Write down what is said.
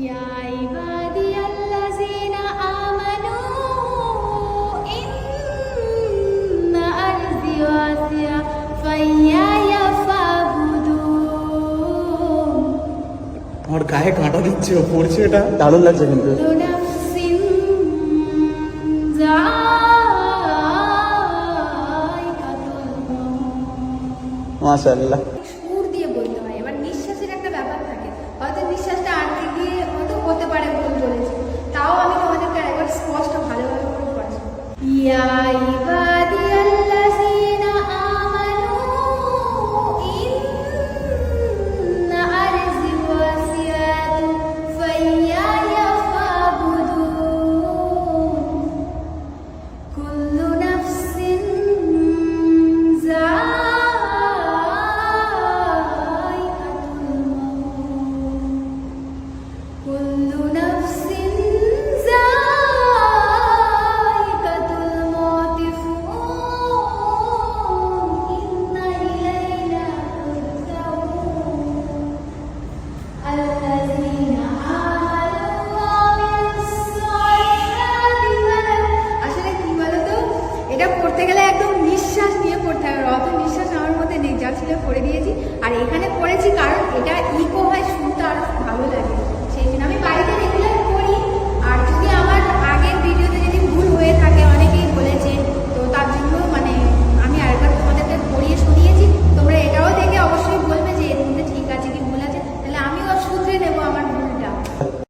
يا عبادي الذين آمنوا إن أرضي واسعة فإياي فاعبدون। আমার গায়ে কাঁটা দিচ্ছে, ও পড়ছে, এটা দারুণ লাগছে কিন্তু। كل نفس ذائقة الموت। মাশাআল্লাহ। সুর দিয়ে বলতে হয়, এবার নিঃশ্বাসের একটা ব্যাপার থাকে, হয়তো নিঃশ্বাসটা আটকে গিয়ে হয়তো হতে পারে ভুল চলেছে, তাও আমি তোমাদেরকে একবার স্পষ্ট ভালোভাবে করে পড়াচ্ছি। ইয়া ইবাদিয়াল্লাযীনা আমানু ইন্না আরযি ওয়াসিআতুন ফাইয়ায়া ফাবুদুন। কুল্লু নাফসিন كل نفس ذائقة الموت ثم إلينا ترجعون الذين آمنوا وعملوا الصالحات আসলে কি বলতো, এটা পড়তে গেলে একদম নিঃশ্বাস নিয়ে পড়তে হবে, অত নিঃশ্বাস আমার মধ্যে নেই, যা ছিল পড়ে দিয়েছি। আর এখানে পড়েছি কারণ এটা ইকো হয়, শুনতে আরো ভালো লাগে।